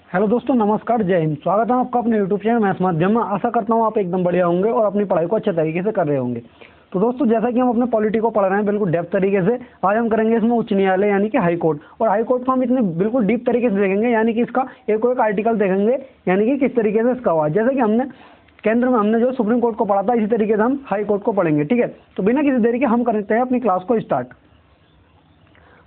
Hello दोस्तों, नमस्कार, जय हिंद। स्वागत है आपका अपने यूट्यूब चैनल मैथ्स माध्यम में। आशा करता हूँ आप एकदम बढ़िया होंगे और अपनी पढ़ाई को अच्छे तरीके से कर रहे होंगे। तो दोस्तों, जैसा कि हम अपने पॉलिटी को पढ़ रहे हैं बिल्कुल डेप्थ तरीके से, आज हम करेंगे इसमें उच्च न्यायालय यानी कि हाई कोर्ट। और हाई कोर्ट को हम इतने बिल्कुल डीप तरीके से देखेंगे, यानी कि इसका एक एक आर्टिकल देखेंगे, यानी कि किस तरीके से इसका हुआ। जैसे कि हमने केंद्र में हमने जो सुप्रीम कोर्ट को पढ़ा था, इसी तरीके से हम हाई कोर्ट को पढ़ेंगे। ठीक है, तो बिना किसी देरी के हम करते हैं अपनी क्लास को स्टार्ट।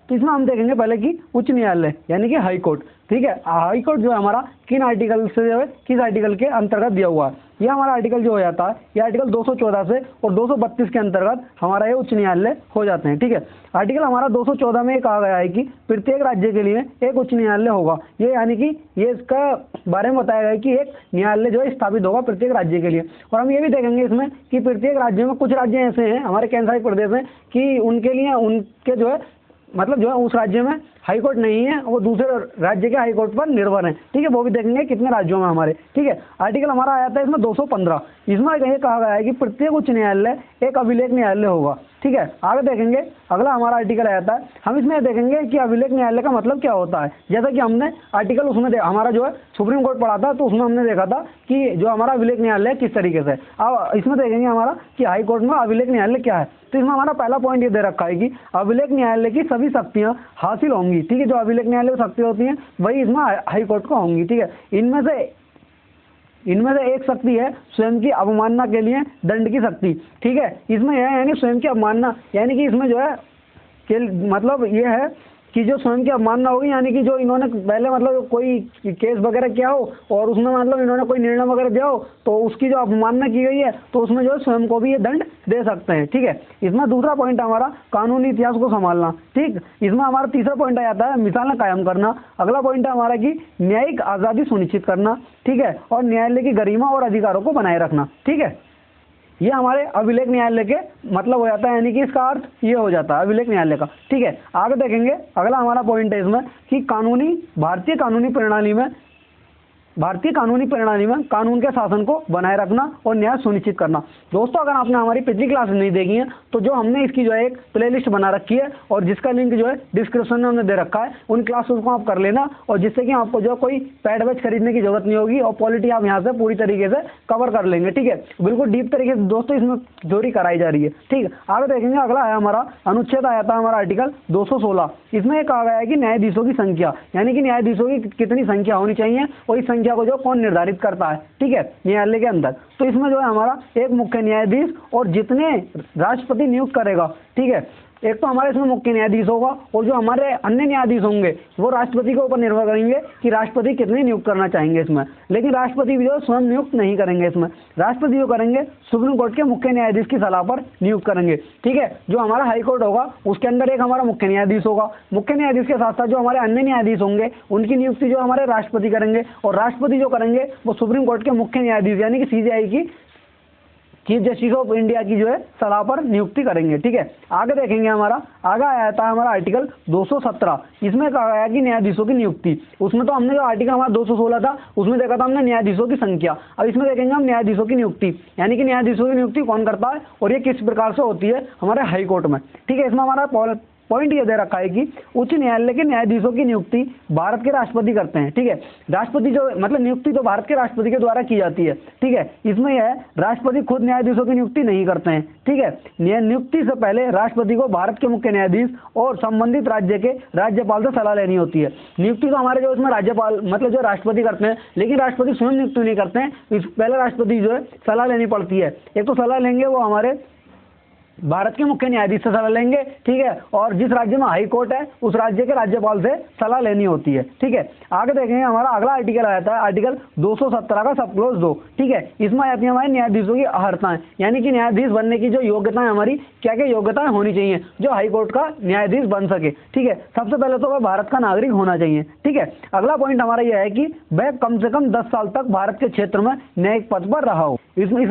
तो इसमें हम देखेंगे पहले कि उच्च न्यायालय यानी कि हाई कोर्ट। ठीक है, हाई कोर्ट जो है हमारा किन आर्टिकल से जो है, किस आर्टिकल के अंतर्गत दिया हुआ है। यह हमारा आर्टिकल जो हो जाता है, यह आर्टिकल 214 से और 232 के अंतर्गत हमारा ये उच्च न्यायालय हो जाते हैं। ठीक है, आर्टिकल हमारा 214 में कहा गया है कि प्रत्येक राज्य के लिए एक उच्च न्यायालय होगा। ये यानी कि ये इसका बारे में बताया गया है कि एक न्यायालय जो है स्थापित होगा प्रत्येक राज्य के लिए। और हम ये भी देखेंगे इसमें कि प्रत्येक राज्य में कुछ राज्य ऐसे हैं हमारे केंद्र शासित प्रदेश में कि उनके लिए उनके जो है मतलब जो है उस राज्य में हाई कोर्ट नहीं है, वो दूसरे राज्य के हाई कोर्ट पर निर्भर है। ठीक है, वो भी देखेंगे कितने राज्यों में हमारे। ठीक है, आर्टिकल हमारा आया था इसमें 215। इसमें ये कहा गया है कि प्रत्येक उच्च न्यायालय एक अभिलेख न्यायालय होगा। ठीक है, आगे देखेंगे अगला हमारा आर्टिकल आया था, हम इसमें देखेंगे कि अभिलेख न्यायालय का मतलब क्या होता है। जैसा कि हमने आर्टिकल उसमें हमारा जो है सुप्रीम कोर्ट पढ़ा था, तो उसमें हमने देखा था कि जो हमारा अभिलेख न्यायालय किस तरीके से। अब इसमें देखेंगे हमारा कि हाई कोर्ट में अभिलेख न्यायालय क्या है। तो इसमें हमारा पहला पॉइंट ये दे रखा है कि अभिलेख न्यायालय की सभी शक्तियां हासिल होंगी। ठीक है, जो अभिलेख न्यायालय की शक्ति होती हैं वही इसमें हाई कोर्ट को होंगी। ठीक है, इनमें से एक शक्ति है स्वयं की अवमानना के लिए दंड की शक्ति। ठीक है, इसमें यह है यानी स्वयं की अवमानना, यानी कि इसमें जो है मतलब ये है कि जो स्वयं की अवमानना होगी, यानी कि जो इन्होंने पहले मतलब कोई केस वगैरह किया हो और उसमें मतलब इन्होंने कोई निर्णय वगैरह दिया हो, तो उसकी जो अवमानना की गई है तो उसमें जो है स्वयं को भी ये दंड दे सकते हैं। ठीक है, इसमें दूसरा पॉइंट हमारा कानूनी इतिहास को संभालना। ठीक, इसमें हमारा तीसरा पॉइंट आ जाता है मिसालें कायम करना। अगला पॉइंट है हमारा कि न्यायिक आज़ादी सुनिश्चित करना। ठीक है, और न्यायालय की गरिमा और अधिकारों को बनाए रखना। ठीक है, ये हमारे अभिलेख न्यायालय के मतलब हो जाता है, यानी कि इसका अर्थ ये हो जाता है अभिलेख न्यायालय का। ठीक है, आगे देखेंगे अगला हमारा पॉइंट है इसमें कि भारतीय कानूनी प्रणाली में कानून के शासन को बनाए रखना और न्याय सुनिश्चित करना। दोस्तों, अगर आपने हमारी पिछली क्लास नहीं देखी है तो जो हमने इसकी जो है एक प्लेलिस्ट बना रखी है और जिसका लिंक जो है डिस्क्रिप्शन में हमने दे रखा है, उन क्लासेस को आप कर लेना, और जिससे कि आपको जो कोई पैड वैच खरीदने की जरूरत नहीं होगी और पॉलिटी आप यहाँ से पूरी तरीके से कवर कर लेंगे। ठीक है, बिल्कुल डीप तरीके से दोस्तों इसमें थ्योरी कराई जा रही है। ठीक है, आगे देखेंगे अगला है हमारा अनुच्छेद आया था हमारा आर्टिकल 216। इसमें कहा गया है कि न्यायाधीशों की संख्या, यानी कि न्यायाधीशों की कितनी संख्या होनी चाहिए और इस संख्या को जो कौन निर्धारित करता है। ठीक है, न्यायालय के अंदर। तो इसमें जो है हमारा एक मुख्य न्यायाधीश और जितने राष्ट्रपति नियुक्त करेगा। ठीक है, एक तो हमारे इसमें मुख्य न्यायाधीश होगा और जो हमारे अन्य न्यायाधीश होंगे वो राष्ट्रपति के ऊपर निर्भर करेंगे कि राष्ट्रपति कितने नियुक्त करना चाहेंगे इसमें। लेकिन राष्ट्रपति भी जो स्वयं नियुक्त नहीं करेंगे इसमें, राष्ट्रपति जो करेंगे सुप्रीम कोर्ट के मुख्य न्यायाधीश की सलाह पर नियुक्त करेंगे। ठीक है, जो हमारा हाई कोर्ट होगा उसके अंदर एक हमारा मुख्य न्यायाधीश होगा। मुख्य न्यायाधीश के साथ साथ जो हमारे अन्य न्यायाधीश होंगे उनकी नियुक्ति जो हमारे राष्ट्रपति करेंगे, और राष्ट्रपति जो करेंगे वो सुप्रीम कोर्ट के मुख्य न्यायाधीश यानी कि सीजेआई की चीफ जस्टिस ऑफ इंडिया की जो है सलाह पर नियुक्ति करेंगे। ठीक है, आगे देखेंगे हमारा आगे आया था हमारा आर्टिकल 217। इसमें कहा गया कि न्यायाधीशों की नियुक्ति। उसमें तो हमने जो आर्टिकल हमारा 216 था उसमें देखा था हमने न्यायाधीशों की संख्या। अब इसमें देखेंगे हम न्यायाधीशों की नियुक्ति, यानी कि न्यायाधीशों की नियुक्ति कौन करता है और ये किस प्रकार से होती है हमारे हाई कोर्ट में। ठीक है, इसमें हमारा पॉइंट ये दे रखा है कि उच्च न्यायालय के न्यायाधीशों की नियुक्ति भारत के राष्ट्रपति करते हैं। ठीक है, राष्ट्रपति जो मतलब नियुक्ति तो भारत के राष्ट्रपति के द्वारा की जाती है। ठीक है, इसमें यह है राष्ट्रपति खुद न्यायाधीशों की नियुक्ति नहीं करते हैं। ठीक है, नियुक्ति से पहले राष्ट्रपति को भारत के मुख्य न्यायाधीश और संबंधित राज्य के राज्यपाल से सलाह लेनी होती है। नियुक्ति तो हमारे जो इसमें राज्यपाल मतलब जो राष्ट्रपति करते हैं, लेकिन राष्ट्रपति स्वयं नियुक्ति नहीं करते हैं। पहले राष्ट्रपति जो है सलाह लेनी पड़ती है। एक तो सलाह लेंगे वो हमारे भारत के मुख्य न्यायाधीश से सलाह लेंगे। ठीक है, और जिस राज्य में हाई कोर्ट है उस राज्य के राज्यपाल से सलाह लेनी होती है। ठीक है, आगे देखेंगे हमारा अगला आर्टिकल आया था आर्टिकल 217 का सब क्लोज 2। ठीक है, इसमें आती है हमारे न्यायाधीशों की अर्हताएं, यानी कि न्यायाधीश बनने की जो योग्यताएं हमारी क्या क्या योग्यताएं होनी चाहिए जो हाई कोर्ट का न्यायाधीश बन सके। ठीक है, सबसे पहले तो वह भारत का नागरिक होना चाहिए। ठीक है, अगला पॉइंट हमारा यह है कि वह कम से कम 10 साल तक भारत के क्षेत्र में न्यायिक पद पर रहा हो। इसमें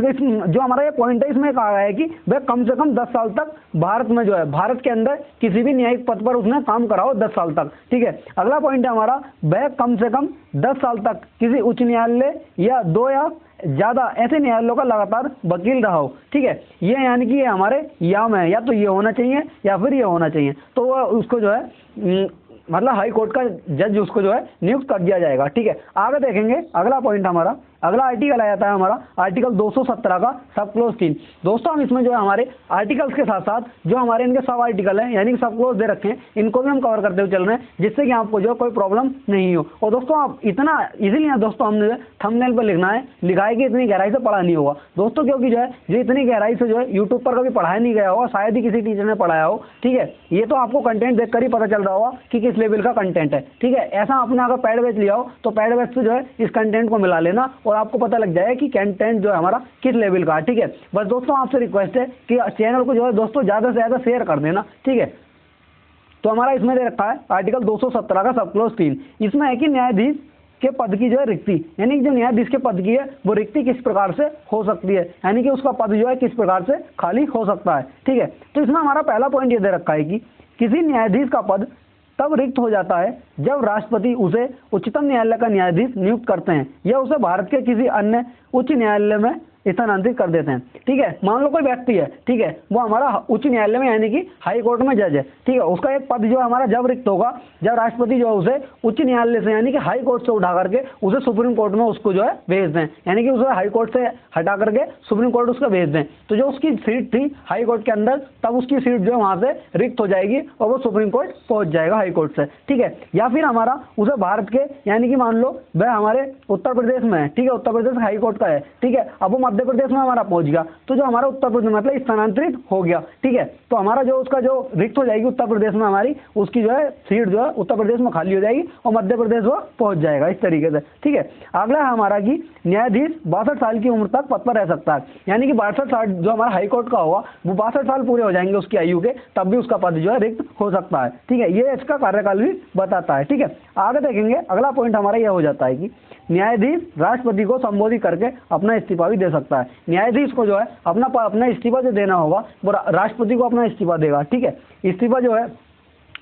जो हमारा ये पॉइंट है इसमें कहा गया है कि वह कम से कम 10 साल तक भारत में जो है भारत के अंदर किसी भी न्यायिक पद पर उसने काम करा हो 10 साल तक। ठीक है, अगला पॉइंट है हमारा वह कम से कम 10 साल तक किसी उच्च न्यायालय या 2 या ज्यादा ऐसे न्यायालयों का लगातार वकील रहा हो। ठीक है, ये यानी कि ये हमारे या में या तो ये होना चाहिए या फिर ये होना चाहिए, तो वह उसको जो है मतलब हाई कोर्ट का जज उसको जो है नियुक्त कर दिया जाएगा। ठीक है, आगे देखेंगे अगला पॉइंट हमारा, अगला आर्टिकल आ जाता है हमारा आर्टिकल 217 का सब क्लोज 3। दोस्तों हम इसमें जो है हमारे आर्टिकल्स के साथ साथ जो हमारे इनके सब आर्टिकल हैं यानी कि सब क्लोज दे रखे हैं, इनको भी हम कवर करते हुए चल रहे हैं, जिससे कि आपको जो कोई प्रॉब्लम नहीं हो। और दोस्तों आप इतना इजीली दोस्तों हमने थंबनेल पर लिखा है कि इतनी गहराई से पढ़ा नहीं होगा दोस्तों, क्योंकि जो है जो इतनी गहराई से जो है यूट्यूब पर कभी पढ़ाया नहीं गया होगा, शायद ही किसी टीचर ने पढ़ाया हो। ठीक है, ये तो आपको कंटेंट देखकर ही पता चल रहा होगा कि किस लेवल का कंटेंट है। ठीक है, ऐसा आपने अगर पैड बैच लिया हो तो पैड बैच से जो है इस कंटेंट को मिला लेना और आपको पता लग जाएगा कि कंटेंट जो है हमारा किस लेवल का है। ठीक है, बस दोस्तों आपसे रिक्वेस्ट है कि चैनल को जो है दोस्तों ज़्यादा से ज़्यादा शेयर कर देना। ठीक है, तो हमारा इसमें दे रखा है आर्टिकल 217 का सब क्लोज 3। इसमें है कि न्यायाधीश के पद की जो है रिक्ति, यानी कि जो न्यायाधीश के पद की है वो रिक्ति किस प्रकार से हो सकती है, यानी कि उसका पद जो है किस प्रकार से खाली हो सकता है। ठीक है, तो इसमें हमारा पहला पॉइंट ये दे रखा है कि किसी न्यायाधीश का पद तब रिक्त हो जाता है जब राष्ट्रपति उसे उच्चतम न्यायालय का न्यायाधीश नियुक्त करते हैं या उसे भारत के किसी अन्य उच्च न्यायालय में स्थानांतरित कर देते हैं। ठीक है, मान लो कोई व्यक्ति है, ठीक है, वो हमारा उच्च न्यायालय में यानी कि हाई कोर्ट में जज है। ठीक है, उसका एक पद जो हमारा जब रिक्त होगा जब राष्ट्रपति जो है उसे उच्च न्यायालय से यानी कि हाई कोर्ट से उठा करके उसे सुप्रीम कोर्ट में उसको जो है भेज दें, यानी कि उसे हाई कोर्ट से हटा करके सुप्रीम कोर्ट उसको भेज दें, तो जो उसकी सीट थी हाई कोर्ट के अंदर तब उसकी सीट जो है वहां से रिक्त हो जाएगी और वो सुप्रीम कोर्ट पहुंच जाएगा हाई कोर्ट से। ठीक है, या फिर हमारा उसे भारत के यानी कि मान लो वह हमारे उत्तर प्रदेश में है, ठीक है, उत्तर प्रदेश हाई कोर्ट का है। ठीक है, अब वो मध्य प्रदेश में हमारा पहुंच गया, तो जो हमारा उत्तर प्रदेश मतलब स्थानांतरित हो गया। ठीक है, तो हमारा जो उसका जो रिक्त हो जाएगी उत्तर प्रदेश में हमारी उसकी जो है सीट जो है उत्तर प्रदेश में खाली हो जाएगी और मध्य प्रदेश वो पहुंच जाएगा इस तरीके से। ठीक है, अगला है हमारा कि न्यायाधीश 62 साल की उम्र तक पद पर रह सकता है, यानी कि 62 साल जो हमारा हाई कोर्ट का होगा वो 62 साल पूरे हो जाएंगे उसकी आयु के, तब भी उसका पद जो है रिक्त हो सकता है। ठीक है, ये इसका कार्यकाल भी बताता है। ठीक है, आगे देखेंगे अगला पॉइंट हमारा यह हो जाता है कि न्यायाधीश राष्ट्रपति को संबोधित करके अपना इस्तीफा भी दे सकता है। न्यायाधीश को जो है अपना इस्तीफा जो देना होगा वो राष्ट्रपति को अपना इस्तीफा देगा। ठीक है, इस्तीफा जो है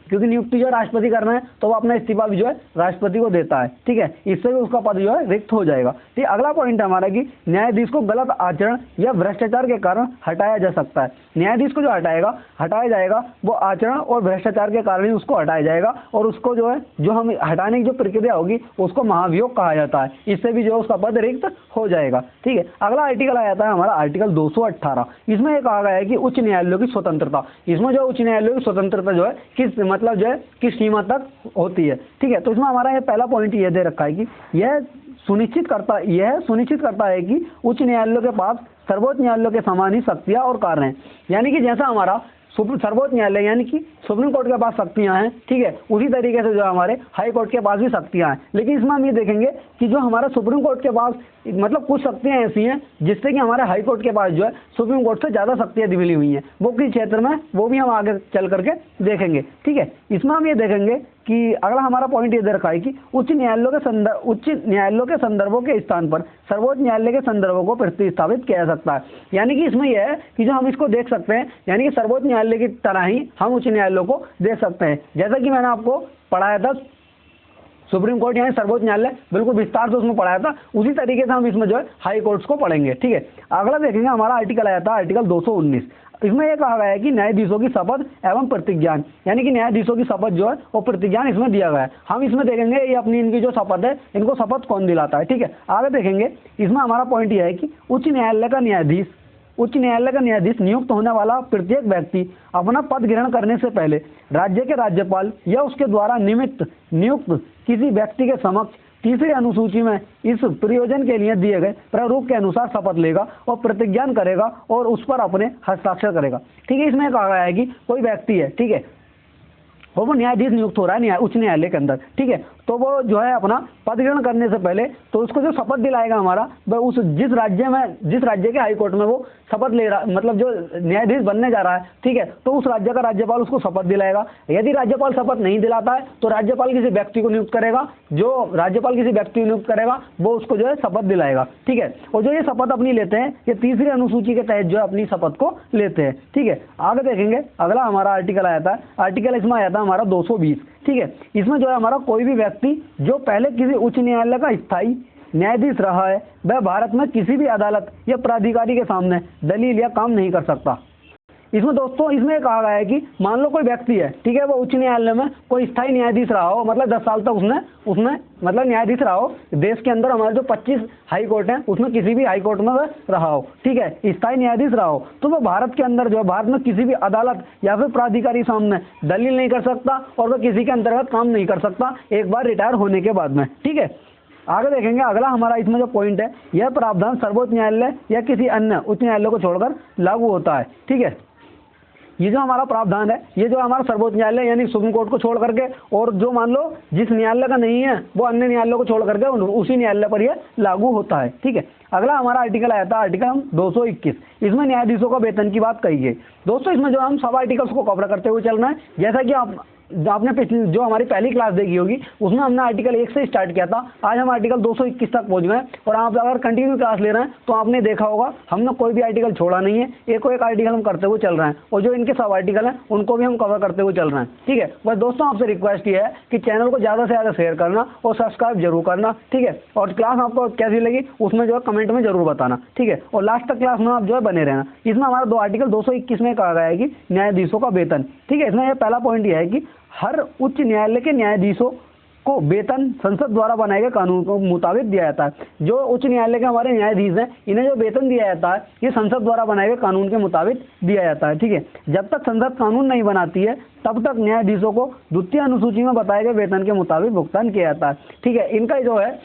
क्योंकि नियुक्ति जो राष्ट्रपति करना है तो वो अपना इस्तीफा भी जो है राष्ट्रपति को देता है। ठीक है, इससे भी उसका पद जो है रिक्त हो जाएगा। ठीक, अगला पॉइंट है हमारा कि न्यायाधीश को गलत आचरण या भ्रष्टाचार के कारण हटाया जा सकता है। न्यायाधीश को जो हटाया जाएगा वो आचरण और भ्रष्टाचार के कारण ही उसको हटाया जाएगा और उसको जो है जो हम हटाने की जो प्रक्रिया होगी उसको महाभियोग कहा जाता है, इससे भी जो है उसका पद रिक्त हो जाएगा। ठीक है, अगला आर्टिकल आ जाता है हमारा आर्टिकल 218। इसमें यह कहा गया है कि उच्च न्यायालयों की स्वतंत्रता, इसमें जो उच्च न्यायालयों की स्वतंत्रता जो है किस मतलब जो है किस सीमा तक होती है। ठीक है, तो इसमें हमारा ये पहला पॉइंट ये दे रखा है कि यह सुनिश्चित करता है कि उच्च न्यायालयों के पास सर्वोच्च न्यायालयों के समान ही शक्तियां और कार्य हैं, यानी कि जैसा हमारा सर्वोच्च न्यायालय यानी कि सुप्रीम कोर्ट के पास शक्तियां हैं, ठीक है, उसी तरीके से जो हमारे हाई कोर्ट के पास भी शक्तियां हैं। लेकिन इसमें हम ये देखेंगे कि जो हमारा सुप्रीम कोर्ट के पास मतलब कुछ शक्तियां ऐसी हैं जिससे कि हमारे हाई कोर्ट के पास जो है सुप्रीम कोर्ट से ज़्यादा शक्तियां मिली हुई हैं, वो किस क्षेत्र में वो भी हम आगे चल करके देखेंगे। ठीक है, इसमें हम ये देखेंगे कि अगला हमारा पॉइंट ये दे रखा है कि उच्च न्यायालयों के संदर्भों के स्थान पर सर्वोच्च न्यायालय के संदर्भों को प्रतिस्थापित किया जा सकता है। यानी कि इसमें यह है कि जो हम इसको देख सकते हैं यानी कि सर्वोच्च न्यायालय की तरह ही हम उच्च न्यायालयों को देख सकते हैं। जैसा कि मैंने आपको पढ़ाया था सुप्रीम कोर्ट यानी सर्वोच्च न्यायालय बिल्कुल विस्तार से उसमें पढ़ाया था, उसी तरीके से हम इसमें जो है हाई कोर्ट्स को पढ़ेंगे। ठीक है, अगला देखेंगे हमारा आर्टिकल आया था आर्टिकल 219। इसमें यह कहा गया है कि न्यायाधीशों की शपथ एवं प्रतिज्ञान, यानी कि न्यायाधीशों की शपथ जो है वो प्रतिज्ञान इसमें दिया गया है। हम इसमें देखेंगे ये अपनी इनकी जो शपथ है इनको शपथ कौन दिलाता है। ठीक है, आगे देखेंगे इसमें हमारा पॉइंट यह है कि उच्च न्यायालय का न्यायाधीश नियुक्त होने वाला प्रत्येक व्यक्ति अपना पद ग्रहण करने से पहले राज्य के राज्यपाल या उसके द्वारा नियुक्त किसी व्यक्ति के समक्ष तीसरी अनुसूची में इस प्रयोजन के लिए दिए गए प्रारूप के अनुसार शपथ लेगा और प्रतिज्ञान करेगा और उस पर अपने हस्ताक्षर करेगा। ठीक है, इसमें कहा गया है कि कोई व्यक्ति है, ठीक है, वो न्यायाधीश नियुक्त हो रहा है उच्च न्यायालय के अंदर। ठीक है, तो वो जो है अपना पद ग्रहण करने से पहले तो उसको जो शपथ दिलाएगा हमारा वह उस जिस राज्य के हाई कोर्ट में वो शपथ ले रहा मतलब जो न्यायाधीश बनने जा रहा है, ठीक है, तो उस राज्य का राज्यपाल उसको शपथ दिलाएगा। यदि राज्यपाल शपथ नहीं दिलाता है तो राज्यपाल किसी व्यक्ति को नियुक्त करेगा, जो राज्यपाल किसी व्यक्ति को नियुक्त करेगा वो उसको जो है शपथ दिलाएगा। ठीक है, और जो ये शपथ अपनी लेते हैं ये तीसरी अनुसूची के तहत जो है अपनी शपथ को लेते हैं। ठीक है, आगे देखेंगे अगला हमारा आर्टिकल आया था, आर्टिकल इसमें आया था हमारा 220। ठीक है, इसमें जो है हमारा कोई भी व्यक्ति जो पहले किसी उच्च न्यायालय का स्थायी न्यायाधीश रहा है वह भारत में किसी भी अदालत या प्राधिकारी के सामने दलील या काम नहीं कर सकता। इसमें दोस्तों इसमें कहा गया है कि मान लो कोई व्यक्ति है, ठीक है, वो उच्च न्यायालय में कोई स्थायी न्यायाधीश रहा हो, मतलब 10 साल तक उसने मतलब न्यायाधीश रहा हो। देश के अंदर हमारे जो 25 हाई कोर्ट हैं उसमें किसी भी हाई कोर्ट में वह रहा हो, ठीक है, स्थायी न्यायाधीश रहा हो, तो वो भारत के अंदर जो है भारत में किसी भी अदालत या फिर प्राधिकारी सामने दलील नहीं कर सकता और वह किसी के अंतर्गत काम नहीं कर सकता एक बार रिटायर होने के बाद में, ठीक है। आगे देखेंगे अगला हमारा इसमें जो पॉइंट है, यह प्रावधान सर्वोच्च न्यायालय या किसी अन्य उच्च न्यायालय को छोड़कर लागू होता है, ठीक है। ये जो हमारा प्रावधान है, ये जो हमारा सर्वोच्च न्यायालय यानी सुप्रीम कोर्ट को छोड़ करके, और जो मान लो जिस न्यायालय का नहीं है वो अन्य न्यायालय को छोड़ करके उसी न्यायालय पर यह लागू होता है, ठीक है। अगला हमारा आर्टिकल आया था आर्टिकल 221, इसमें न्यायाधीशों का वेतन की बात कही गई। दोस्तों इसमें जो हम सब आर्टिकल्स को कवर करते हुए चल रहे हैं, जैसा कि आपने पिछली जो हमारी पहली क्लास देखी होगी उसमें हमने आर्टिकल 1 से स्टार्ट किया था, आज हम आर्टिकल 221 तक पहुंच गए। और आप अगर कंटिन्यू क्लास ले रहे हैं तो आपने देखा होगा हमने कोई भी आर्टिकल छोड़ा नहीं है, एक को एक आर्टिकल हम करते हुए चल रहे हैं, और जो इनके सब आर्टिकल हैं उनको भी हम कवर करते हुए चल रहे हैं, ठीक है। बस दोस्तों आपसे रिक्वेस्ट ये है कि चैनल को ज़्यादा से ज़्यादा शेयर करना और सब्सक्राइब जरूर करना, ठीक है। और क्लास आपको कैसी लगी उसमें जो है कमेंट में जरूर बताना, ठीक है। और लास्ट तक क्लास में आप जो है बने रहना। इसमें हमारा दो आर्टिकल 221 में कहा गया है कि न्यायाधीशों का वेतन, ठीक है। इसमें यह पहला पॉइंट यह है कि हर उच्च न्यायालय के न्यायाधीशों को वेतन संसद द्वारा बनाए गए कानून के मुताबिक दिया जाता है। जो उच्च न्यायालय के हमारे न्यायाधीश हैं इन्हें जो वेतन दिया जाता है ये संसद द्वारा बनाए गए कानून के मुताबिक दिया जाता है, ठीक है। जब तक संसद कानून नहीं बनाती है तब तक न्यायाधीशों को द्वितीय अनुसूची में बताए गए वेतन के मुताबिक भुगतान किया जाता है, ठीक है। इनका जो है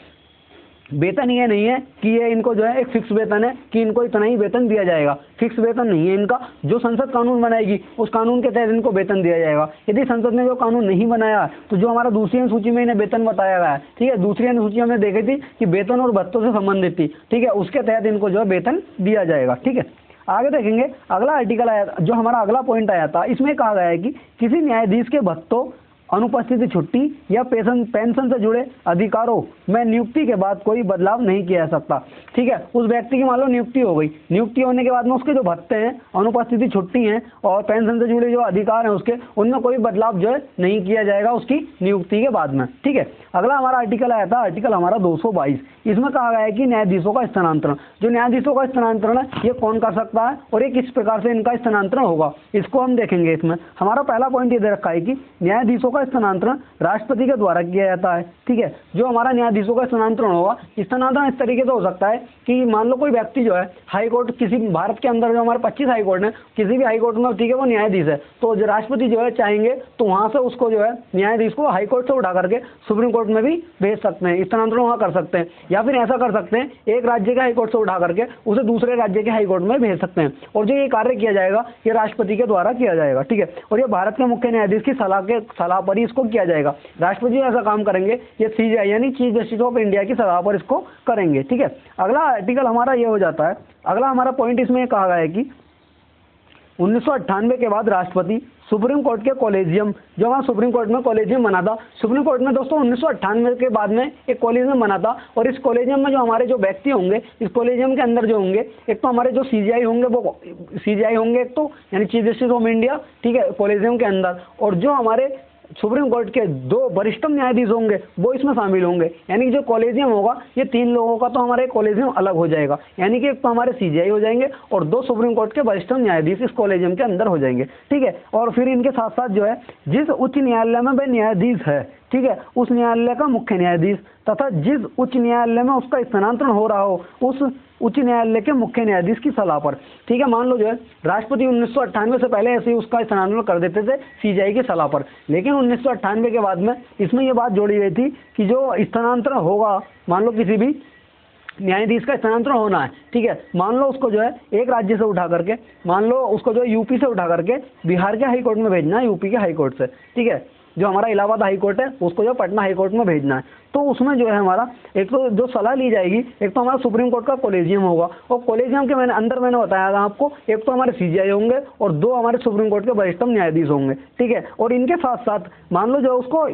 वेतन ये नहीं है कि ये इनको जो है एक फिक्स वेतन है कि इनको इतना ही वेतन दिया जाएगा, फिक्स वेतन नहीं है इनका। जो संसद कानून बनाएगी उस कानून के तहत इनको वेतन दिया जाएगा। यदि संसद ने जो कानून नहीं बनाया तो जो हमारा दूसरी अनुसूची में इन्हें वेतन बताया गया है, ठीक है, दूसरी अनुसूची हमने देखी थी कि वेतन और भत्तों से संबंधित थी, ठीक है, उसके तहत इनको जो है वेतन दिया जाएगा, ठीक है। आगे देखेंगे अगला आर्टिकल आया, जो हमारा अगला पॉइंट आया था, इसमें कहा गया है कि किसी न्यायाधीश के भत्तों, अनुपस्थिति छुट्टी या पेंशन से जुड़े अधिकारों में नियुक्ति के बाद कोई बदलाव नहीं किया जा सकता, ठीक है। उस व्यक्ति की मान लो नियुक्ति हो गई, नियुक्ति होने के बाद में उसके जो भत्ते हैं, अनुपस्थिति छुट्टी हैं और पेंशन से जुड़े जो अधिकार हैं उसके, उनमें कोई बदलाव जो है नहीं किया जाएगा उसकी नियुक्ति के बाद में, ठीक है। अगला हमारा आर्टिकल आया था आर्टिकल हमारा 222, इसमें कहा गया है कि न्यायाधीशों का स्थानांतरण, जो न्यायाधीशों का स्थानांतरण है ये कौन कर सकता है और ये किस प्रकार से इनका स्थानांतरण होगा, इसको हम देखेंगे। इसमें हमारा पहला पॉइंट ये दे रखा है कि न्यायाधीशों का स्थानांतरण राष्ट्रपति के द्वारा किया जाता है, ठीक है। जो हमारा न्यायाधीशों का स्थानांतरण होगा, स्थानांतरण इस तरीके से हो सकता है कि मान लो कोई व्यक्ति जो है हाई कोर्ट, किसी भारत के अंदर जो हमारे 25 हाई कोर्ट है, किसी भी हाई कोर्ट में, ठीक है, वो न्यायाधीश है, तो जो राष्ट्रपति जो है चाहेंगे तो वहां से उसको जो है न्यायाधीश को हाई कोर्ट से उठा करके सुप्रीम कोर्ट में भी भेज सकते हैं, स्थानांतरण वहां कर सकते हैं। या फिर ऐसा कर सकते हैं एक राज्य के हाई कोर्ट से उठा करके उसे दूसरे राज्य के हाई कोर्ट में भेज सकते हैं, और जो ये कार्य किया जाएगा ये राष्ट्रपति के द्वारा किया जाएगा, ठीक है। और ये भारत के मुख्य न्यायाधीश की सलाह पर ही इसको किया जाएगा। राष्ट्रपति ऐसा काम करेंगे, ये सीजेआई यानी चीफ जस्टिस ऑफ इंडिया की सलाह पर इसको करेंगे, ठीक है। अगला आर्टिकल हमारा ये हो जाता है, अगला हमारा पॉइंट इसमें कहा गया है कि 1998 के बाद राष्ट्रपति सुप्रीम कोर्ट के कॉलेजियम, जो हमारा सुप्रीम कोर्ट में कॉलेजियम बना था, सुप्रीम कोर्ट में दोस्तों 1998 के बाद में एक कॉलेजियम बना था, और इस कॉलेजियम में जो हमारे जो व्यक्ति होंगे इस कॉलेजियम के अंदर जो होंगे, एक तो हमारे जो सीजीआई होंगे, वो सीजीआई होंगे एक तो यानी चीफ जस्टिस ऑफ इंडिया, ठीक है, कॉलेजियम के अंदर, और जो हमारे सुप्रीम कोर्ट के 2 वरिष्ठतम न्यायाधीश होंगे वो इसमें शामिल होंगे। यानी कि जो कॉलेजियम होगा ये 3 लोगों का तो हमारे कॉलेजियम अलग हो जाएगा, यानी कि एक तो हमारे सीजीआई हो जाएंगे और 2 सुप्रीम कोर्ट के वरिष्ठतम न्यायाधीश इस कॉलेजियम के अंदर हो जाएंगे, ठीक है। और फिर इनके साथ साथ जो है जिस उच्च न्यायालय में वह न्यायाधीश है, ठीक है, उस न्यायालय का मुख्य न्यायाधीश तथा जिस उच्च न्यायालय में उसका स्थानांतरण हो रहा हो उस उच्च न्यायालय के मुख्य न्यायाधीश की सलाह पर, ठीक है। मान लो जो है राष्ट्रपति 1998 से पहले ऐसे ही उसका स्थानांतरण कर देते थे सीजीआई की सलाह पर, लेकिन 1998 के बाद में इसमें यह बात जोड़ी गई थी कि जो स्थानांतरण होगा, मान लो किसी भी न्यायाधीश का स्थानांतरण होना है, ठीक है, मान लो उसको जो है एक राज्य से उठा करके, मान लो उसको जो है यूपी से उठा करके बिहार के हाई कोर्ट में भेजना है, यूपी के हाई कोर्ट से, ठीक है, जो हमारा इलाहाबाद हाई कोर्ट है उसको जो पटना हाई कोर्ट में भेजना है, तो उसमें जो है हमारा एक तो जो सलाह ली जाएगी, एक तो हमारा सुप्रीम कोर्ट का कॉलेजियम होगा, और कॉलेजियम के मैंने बताया था आपको, एक तो हमारे सीजीआई होंगे और 2 हमारे सुप्रीम कोर्ट के वरिष्ठतम न्यायाधीश होंगे, ठीक है। और इनके साथ साथ मान लो जो उसको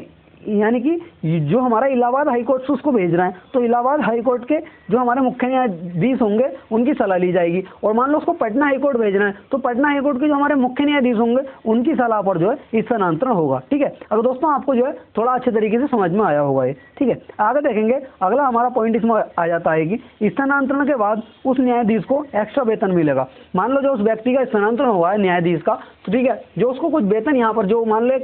यानी कि जो हमारा इलाहाबाद हाई कोर्ट से उसको भेज रहे हैं, तो इलाहाबाद हाई कोर्ट के जो हमारे मुख्य न्यायाधीश होंगे उनकी सलाह ली जाएगी। और मान लो उसको पटना हाई कोर्ट भेजना है, तो पटना हाई कोर्ट के जो हमारे मुख्य न्यायाधीश होंगे उनकी सलाह पर जो है स्थानांतरण होगा। ठीक है, अगर दोस्तों आपको जो है थोड़ा अच्छे तरीके से समझ में आया होगा ये। ठीक है, आगे देखेंगे अगला हमारा पॉइंट इसमें आ जाता है कि स्थानांतरण के बाद उस न्यायाधीश को एक्स्ट्रा वेतन मिलेगा। मान लो जो उस व्यक्ति का स्थानांतरण हुआ है न्यायाधीश का, तो ठीक है, जो उसको कुछ वेतन यहाँ पर जो मान लो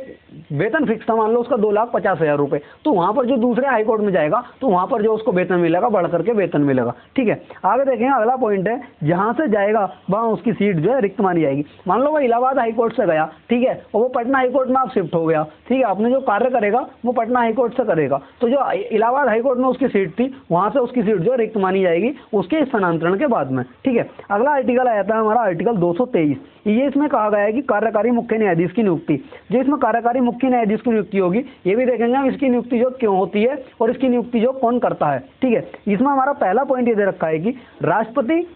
वेतन फिक्स था, मान लो उसका 2,50,000 रुपये, तो वहां पर जो दूसरे हाईकोर्ट में जाएगा तो वहां पर जो उसको वेतन मिलेगा बढ़ करके वेतन मिलेगा। ठीक है, आगे देखेंगे अगला पॉइंट है, जहां से जाएगा वहां उसकी सीट जो है रिक्त मानी जाएगी। मान लो वो इलाहाबाद हाईकोर्ट से गया, ठीक है, और वो पटना हाईकोर्ट में आप शिफ्ट हो गया, ठीक है, आपने जो कार्य करेगा वो पटना हाईकोर्ट से करेगा, तो जो इलाहाबाद हाईकोर्ट में उसकी सीट थी वहां से उसकी सीट जो है रिक्त मानी जाएगी उसके स्थानांतरण के बाद में। ठीक है, अगला आर्टिकल आ जाता है हमारा आर्टिकल 223। ये इसमें कहा गया है कि कार्यकारी मुख्य न्यायाधीश की नियुक्ति, जो इसमें कार्यकारी मुख्य न्यायाधीश की नियुक्ति होगी, ये भी देखेंगे हम इसकी नियुक्ति जो क्यों होती है और इसकी नियुक्ति जो कौन करता है। ठीक है, इसमें हमारा पहला पॉइंट ये दे रखा है कि राष्ट्रपति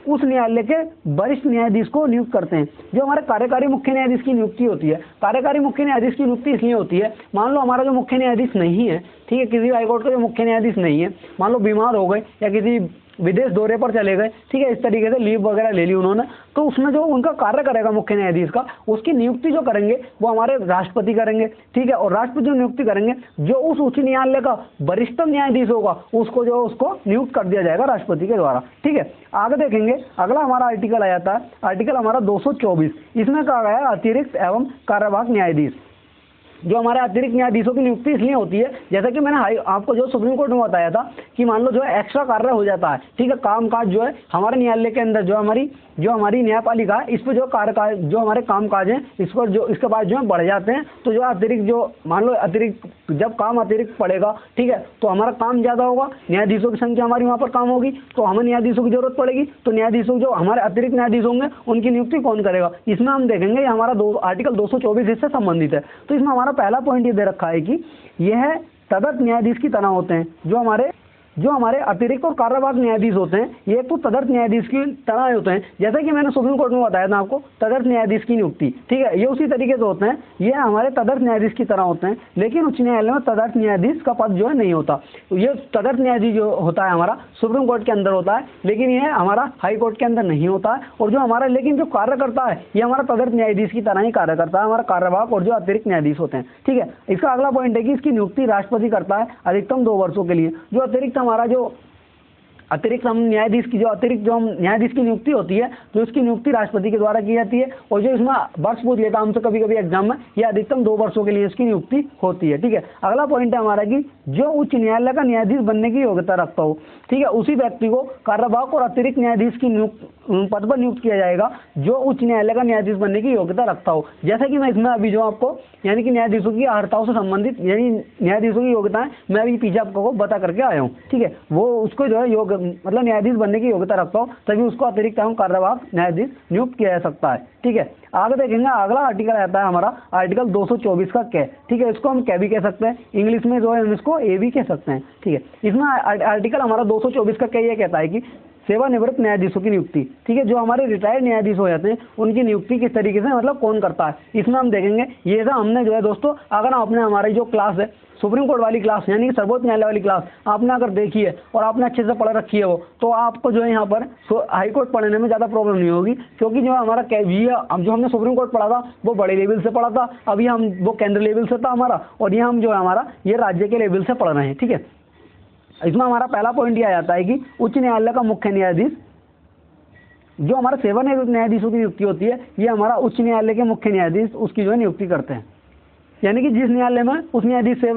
उस न्यायालय के वरिष्ठ न्यायाधीश को नियुक्त करते हैं। जो हमारे कार्यकारी मुख्य न्यायाधीश की नियुक्ति होती है, कार्यकारी मुख्य न्यायाधीश की नियुक्ति इसलिए होती है, मान लो हमारा जो मुख्य न्यायाधीश नहीं है, ठीक है, किसी हाईकोर्ट का जो मुख्य न्यायाधीश नहीं है, मान लो बीमार हो गए या किसी विदेश दौरे पर चले गए, ठीक है, इस तरीके से लीव वगैरह ले ली उन्होंने, तो उसमें जो उनका कार्य करेगा मुख्य न्यायाधीश का, उसकी नियुक्ति जो करेंगे वो हमारे राष्ट्रपति करेंगे। ठीक है, और राष्ट्रपति जो नियुक्ति करेंगे, जो उस उच्च न्यायालय का वरिष्ठतम न्यायाधीश होगा उसको नियुक्त कर दिया जाएगा राष्ट्रपति के द्वारा। ठीक है, आगे देखेंगे अगला हमारा आर्टिकल आ जाता है आर्टिकल हमारा 224। इसमें कहा गया है अतिरिक्त एवं कार्यवाहक न्यायाधीश। जो हमारे अतिरिक्त न्यायाधीशों की नियुक्ति इसलिए होती है, जैसा कि मैंने आपको जो सुप्रीम कोर्ट में बताया था कि मान लो जो है एक्स्ट्रा कार्य हो जाता है, ठीक है, काम काज जो है हमारे न्यायालय के अंदर जो हमारी न्यायपालिका है, इस पर जो कार्य जो हमारे काम काज हैं इस पर जो इसके बाद जो है बढ़ जाते हैं, तो जो अतिरिक्त जो मान लो अतिरिक्त जब काम अतिरिक्त पड़ेगा, ठीक है, तो हमारा काम ज़्यादा होगा, न्यायाधीशों की संख्या हमारी वहाँ पर काम होगी, तो हमें न्यायाधीशों की जरूरत पड़ेगी, तो न्यायाधीशों जो हमारे अतिरिक्त न्यायाधीश होंगे उनकी नियुक्ति कौन करेगा, इसमें हम देखेंगे ये हमारा आर्टिकल 224 इससे संबंधित है। तो इसमें हमारा पहला पॉइंट ये दे रखा है कि यह तदर्थ न्यायाधीश की तरह होते हैं। जो हमारे अतिरिक्त और कार्यवाहक न्यायाधीश होते हैं ये तो तदर्थ न्यायाधीश की तरह होते हैं, जैसा कि मैंने सुप्रीम कोर्ट में बताया था आपको तदर्थ न्यायाधीश की नियुक्ति, ठीक है, ये उसी तरीके से होते हैं, ये हमारे तदर्थ न्यायाधीश की तरह होते हैं। लेकिन उच्च न्यायालय में तदर्थ न्यायाधीश का पद जो है नहीं होता। ये तदर्थ न्यायाधीश जो होता है हमारा सुप्रीम कोर्ट के अंदर होता है, लेकिन ये हमारा हाई कोर्ट के अंदर नहीं होता है। और जो हमारा लेकिन जो कार्य करता है ये हमारा तदर्थ न्यायाधीश की तरह ही कार्य करता है, हमारा कार्यवाहक और जो अतिरिक्त न्यायाधीश होते हैं। ठीक है, इसका अगला पॉइंट है कि इसकी नियुक्ति राष्ट्रपति करता है अधिकतम 2 वर्षों के लिए। जो अतिरिक्त हमारा जो अतिरिक्त हम न्यायाधीश की न्यायाधीश की नियुक्ति होती है, तो इसकी नियुक्ति राष्ट्रपति के द्वारा की जाती है। और जो इसमें वर्ष पूछ लेता हमसे कभी कभी एग्जाम में, ये अधिकतम 2 वर्षों के लिए इसकी नियुक्ति होती है। ठीक है, अगला पॉइंट है हमारा कि जो उच्च न्यायालय का न्यायाधीश बनने की योग्यता रखता हो, ठीक है, उसी व्यक्ति को कार्यवाहक और अतिरिक्त न्यायाधीश की पद पर नियुक्त किया जाएगा जो उच्च न्यायालय का न्यायाधीश बनने की योग्यता रखता हो। जैसा कि मैं इसमें अभी जो आपको यानी कि न्यायाधीशों की अर्हताओं से संबंधित यानी न्यायाधीशों की योग्यताएं मैं अभी पीछे आपको बता करके आया हूँ। ठीक है, वो उसको जो है मतलब न्यायाधीश बनने की योग्यता रखता हो तभी उसको अतिरिक्त एवं कार्यवाहक न्यायाधीश नियुक्त किया जा सकता है। ठीक है, आगे देखेंगे अगला आर्टिकल आता है हमारा आर्टिकल 224 का कै। ठीक है, इसको हम कै भी कह सकते हैं, इंग्लिश में जो है हम इसको ए भी कह सकते हैं। ठीक है, इसमें आर्टिकल हमारा 224 का कै ये कहता है कि सेवानिवृत्त न्यायाधीशों की नियुक्ति। ठीक है, जो हमारे रिटायर्ड न्यायाधीश हो जाते हैं उनकी नियुक्ति किस तरीके से मतलब कौन करता है, इसमें हम देखेंगे। ये था हमने जो है दोस्तों, अगर आपने हमारी जो क्लास है सुप्रीम कोर्ट वाली क्लास यानी कि सर्वोच्च न्यायालय वाली क्लास आपने अगर देखी है और आपने अच्छे से पढ़ रखी है वो, तो आपको जो है यहाँ पर हाई कोर्ट पढ़ने में ज़्यादा प्रॉब्लम नहीं होगी। क्योंकि जो हमारा जो हमने सुप्रीम कोर्ट पढ़ा था वो बड़े लेवल से पढ़ा था, अभी हम वो केंद्र लेवल से था हमारा, और ये हम जो है हमारा ये राज्य के लेवल से पढ़ रहे हैं। ठीक है, इसमें हमारा पहला पॉइंट यह आ जाता है कि उच्च न्यायालय का मुख्य न्यायाधीश जो हमारा सेवानिवृत्त न्यायाधीशों की नियुक्ति होती है, ये हमारा उच्च न्यायालय के मुख्य न्यायाधीश उसकी जो है नियुक्ति करते हैं। यानी कि जिस न्यायालय में उस न्यायाधीश से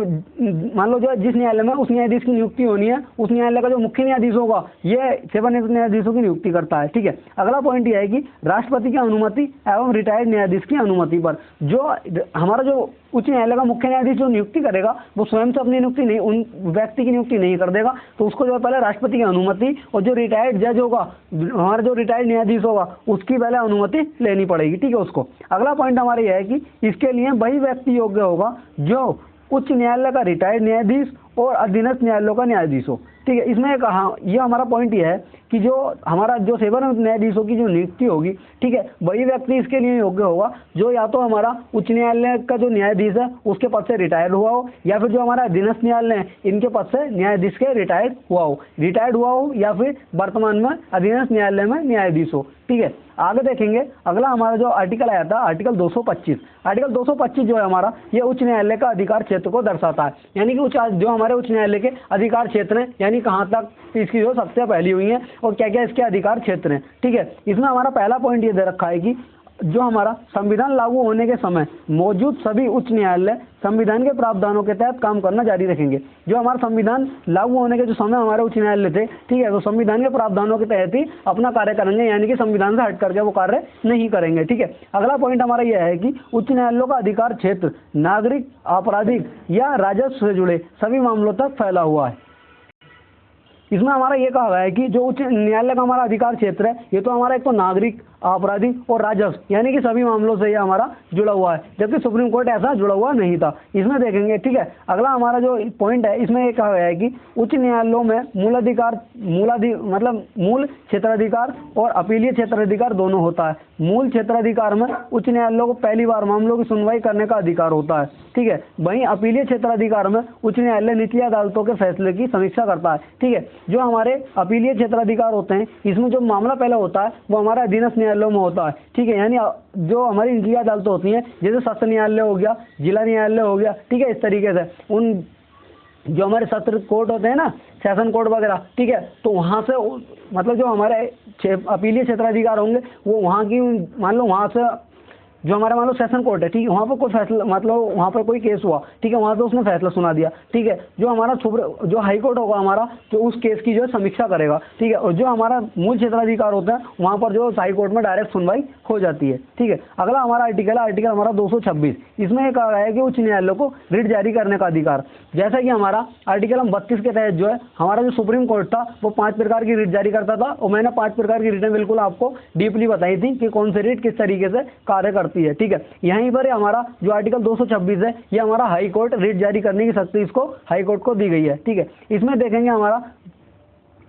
मान लो जो जिस न्यायालय में उस न्यायाधीश की नियुक्ति होनी है, उस न्यायालय का जो मुख्य न्यायाधीश होगा ये सेवानिवृत्त न्यायाधीशों की नियुक्ति करता है। ठीक है, अगला पॉइंट यह है कि राष्ट्रपति की अनुमति एवं रिटायर्ड न्यायाधीश की अनुमति पर जो हमारा जो उच्च न्यायालय का मुख्य न्यायाधीश जो नियुक्ति करेगा वो स्वयं से अपनी नियुक्ति नहीं, उन व्यक्ति की नियुक्ति नहीं कर देगा, तो उसको जो है पहले राष्ट्रपति की अनुमति और जो रिटायर्ड जज होगा हमारा जो रिटायर्ड न्यायाधीश होगा उसकी पहले अनुमति लेनी पड़ेगी। ठीक है, उसको अगला पॉइंट हमारा यह है कि इसके लिए वही व्यक्ति योग्य होगा जो उच्च न्यायालय का रिटायर्ड न्यायाधीश और अधीनस्थ न्यायालयों का न्यायाधीश हो। ठीक है। इसमें कहा ये हमारा पॉइंट ये है कि जो हमारा जो सेवानिवृत्त न्यायाधीशों की जो नियुक्ति होगी, ठीक है, वही व्यक्ति इसके लिए योग्य होगा जो या तो हमारा उच्च न्यायालय का जो न्यायाधीश है उसके पद से रिटायर हुआ हो, या फिर जो हमारा अधीनस्थ न्यायालय है इनके पद से न्यायाधीश के रिटायर्ड हुआ हो, या फिर वर्तमान में अधीनस्थ न्यायालय में न्यायाधीश हो, ठीक है। आगे देखेंगे अगला हमारा जो आर्टिकल आया था आर्टिकल 225। आर्टिकल 225 जो है हमारा ये उच्च न्यायालय का अधिकार क्षेत्र को दर्शाता है, यानी कि जो हमारे उच्च न्यायालय के अधिकार क्षेत्र हैं, यानी कहाँ तक इसकी जो सत्ता फैली हुई है और क्या क्या इसके अधिकार क्षेत्र हैं, ठीक है। इसमें हमारा पहला पॉइंट ये दे रखा है कि जो हमारा संविधान लागू होने के समय मौजूद सभी उच्च न्यायालय संविधान के प्रावधानों के तहत काम करना जारी रखेंगे। जो हमारा संविधान लागू होने के जो समय हमारे उच्च न्यायालय थे, ठीक है, तो संविधान के प्रावधानों के तहत ही अपना कार्य करेंगे, यानी कि संविधान से हट करके वो कार्य नहीं करेंगे, ठीक है। अगला पॉइंट हमारा यह है कि उच्च न्यायालयों का अधिकार क्षेत्र नागरिक, आपराधिक या राजस्व से जुड़े सभी मामलों तक फैला हुआ है। इसमें हमारा ये कहा गया है कि जो उच्च न्यायालय का हमारा अधिकार क्षेत्र है ये तो हमारा एक तो नागरिक, आपराधिक और राजस्व यानी कि सभी मामलों से ये हमारा जुड़ा हुआ है, जबकि सुप्रीम कोर्ट ऐसा जुड़ा हुआ नहीं था। इसमें देखेंगे, ठीक है। अगला हमारा जो पॉइंट है इसमें ये कहा गया है कि उच्च न्यायालयों में मूल क्षेत्राधिकार और अपीलीय क्षेत्राधिकार दोनों होता है। मूल क्षेत्राधिकार में उच्च न्यायालयों को पहली बार मामलों की सुनवाई करने का अधिकार होता है, ठीक है। वहीं अपीलीय क्षेत्राधिकार में उच्च न्यायालय निचली अदालतों के फैसले की समीक्षा करता है, ठीक है। जो हमारे अपीलीय क्षेत्राधिकार होते हैं इसमें जो मामला पहले होता है वो हमारा अधीनस्थ न्यायालयों में होता है, ठीक है। यानी जो हमारी निचली अदालतें होती हैं जैसे सत्र न्यायालय हो गया, जिला न्यायालय हो गया, ठीक है, इस तरीके से उन जो हमारे सत्र कोर्ट होते हैं ना, सेशन कोर्ट वगैरह, ठीक है, तो वहाँ से मतलब जो हमारे अपीलीय क्षेत्राधिकार होंगे वो वहाँ की मान लो वहाँ से जो हमारा मान लो सेशन कोर्ट है, ठीक है, वहाँ पर कोई फैसला मतलब वहाँ पर कोई केस हुआ, ठीक है, वहाँ पे उसने फैसला सुना दिया, ठीक है। जो हमारा जो हाई कोर्ट होगा हमारा जो उस केस की जो है समीक्षा करेगा, ठीक है। और जो हमारा मूल क्षेत्राधिकार होता है वहाँ पर जो हाई कोर्ट में डायरेक्ट सुनवाई हो जाती है, ठीक है। अगला हमारा आर्टिकल है आर्टिकल हमारा 226। इसमें यह कहा गया है कि उच्च न्यायालय को रिट जारी करने का अधिकार, जैसा कि हमारा आर्टिकल 32 के तहत जो है हमारा जो सुप्रीम कोर्ट था वो 5 प्रकार की रिट जारी करता था, और मैंने 5 प्रकार की रिटें बिल्कुल आपको डीपली बताई थी कि कौन सी रिट किस तरीके से कार्य करती है, ठीक है। यहीं पर हमारा जो आर्टिकल 226 है ये हमारा हाई कोर्ट रिट जारी करने की शक्ति इसको हाई कोर्ट को दी गई है, ठीक है। इसमें देखेंगे हमारा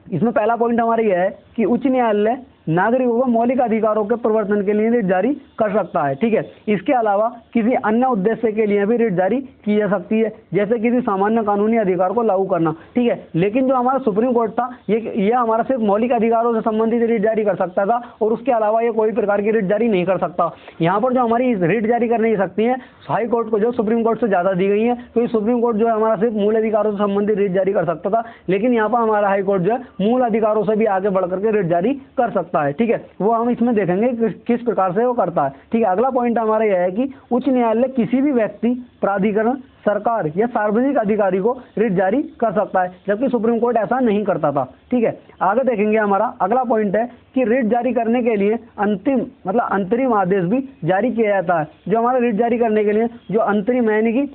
इसमें पहला पॉइंट हमारा यह है कि उच्च न्यायालय नागरिकों को मौलिक अधिकारों के प्रवर्तन के लिए रिट जारी कर सकता है, ठीक है। इसके अलावा किसी अन्य उद्देश्य के लिए भी रिट जारी की जा सकती है, जैसे किसी सामान्य कानूनी अधिकार को लागू करना, ठीक है। लेकिन जो हमारा सुप्रीम कोर्ट था ये हमारा सिर्फ मौलिक अधिकारों से संबंधित रिट जारी कर सकता था, और उसके अलावा ये कोई प्रकार की रिट जारी नहीं कर सकता। यहाँ पर जो हमारी रिट जारी करने की शक्ति है हाई कोर्ट को जो सुप्रीम कोर्ट से ज़्यादा दी गई है, क्योंकि सुप्रीम कोर्ट जो है हमारा सिर्फ मूल अधिकारों से संबंधित रिट जारी कर सकता था, लेकिन यहाँ पर हमारा हाई कोर्ट जो है मूल अधिकारों से भी आगे बढ़ करके रिट जारी कर सकता है, ठीक है। वो हम इसमें देखेंगे किस प्रकार से वो करता है, ठीक है। अगला पॉइंट हमारा यह है कि उच्च न्यायालय किसी भी व्यक्ति, प्राधिकरण, सरकार या सार्वजनिक अधिकारी को रिट जारी कर सकता है, जबकि सुप्रीम कोर्ट ऐसा नहीं करता था, ठीक है। आगे देखेंगे हमारा अगला पॉइंट है कि रिट जारी करने के लिए अंतरिम आदेश भी जारी किया जाता है। जो हमारा रिट जारी करने के लिए जो अंतरिम यानी कि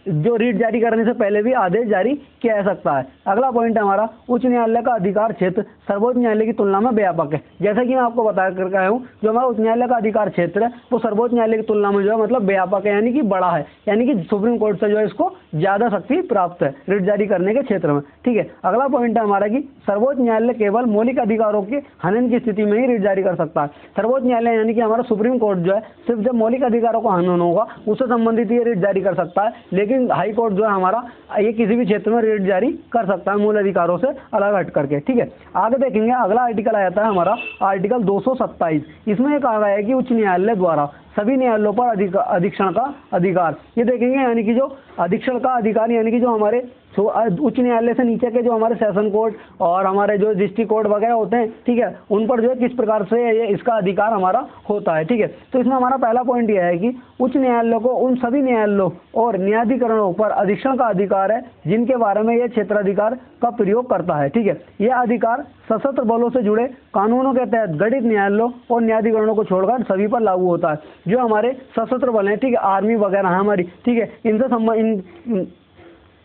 जो रिट जारी करने से पहले भी आदेश जारी किया जा सकता है। अगला पॉइंट है हमारा उच्च न्यायालय का अधिकार क्षेत्र सर्वोच्च न्यायालय की तुलना में व्यापक है। जैसा कि मैं आपको बता कर आया हूँ जो हमारा उच्च न्यायालय का अधिकार क्षेत्र है वो सर्वोच्च न्यायालय की तुलना में जो है मतलब व्यापक है, यानी कि बड़ा है, यानी कि सुप्रीम कोर्ट से जो है इसको ज्यादा शक्ति प्राप्त है रिट जारी करने के क्षेत्र में, ठीक है। अगला पॉइंट है हमारा कि सर्वोच्च न्यायालय केवल मौलिक अधिकारों के हनन की स्थिति में ही रिट जारी कर सकता है। सर्वोच्च न्यायालय यानी कि हमारा सुप्रीम कोर्ट जो है सिर्फ जब मौलिक अधिकारों का हनन होगा उससे संबंधित ये रिट जारी कर सकता है, लेकिन हाई कोर्ट जो है हमारा ये किसी भी क्षेत्र में रिट जारी कर सकता है मूल अधिकारों से अलग हट करके, ठीक है। आगे देखेंगे अगला आर्टिकल आ जाता है हमारा आर्टिकल 227। इसमें कहा गया है कि उच्च न्यायालय द्वारा सभी न्यायालयों पर अधीक्षण का अधिकार, ये देखेंगे यानी कि जो अधीक्षण का अधिकार यानी कि जो हमारे उच्च न्यायालय से नीचे के जो हमारे सेशन कोर्ट और हमारे जो डिस्ट्रिक्ट कोर्ट वगैरह होते हैं, ठीक है, उन पर जो है किस प्रकार से ये इसका अधिकार हमारा होता है, ठीक है। तो इसमें हमारा पहला पॉइंट यह है कि उच्च न्यायालयों को उन सभी न्यायालयों और न्यायाधिकरणों पर अधीक्षण का अधिकार है जिनके बारे में यह क्षेत्राधिकार का प्रयोग करता है, ठीक है। यह अधिकार सशस्त्र बलों से जुड़े कानूनों के तहत गठित न्यायालयों और न्यायाधिकरणों को छोड़कर सभी पर लागू होता है। जो हमारे सशस्त्र बल हैं, ठीक है, आर्मी वगैरह हमारी, ठीक है, इनसे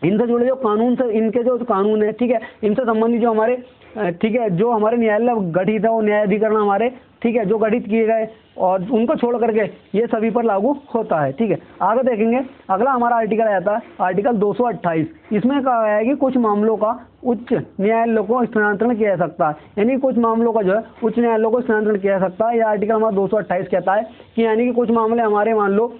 इनसे जुड़े जो कानून से, इनके जो कानून है, ठीक है, इनसे संबंधित जो हमारे, ठीक है, जो हमारे न्यायालय गठित है, वो न्यायाधिकरण हमारे, ठीक है, जो गठित किए गए और उनको छोड़ करके ये सभी पर लागू होता है। ठीक है, आगे देखेंगे, अगला हमारा आर्टिकल आता है आर्टिकल 228। इसमें कहा गया है कि कुछ मामलों का उच्च न्यायालय को स्थानांतरण किया जा सकता है, यानी कुछ मामलों का जो है उच्च न्यायालय को स्थानांतरण किया जा सकता है। यह आर्टिकल हमारा 228 कहता है कि यानी कि कुछ मामले हमारे, मान लो,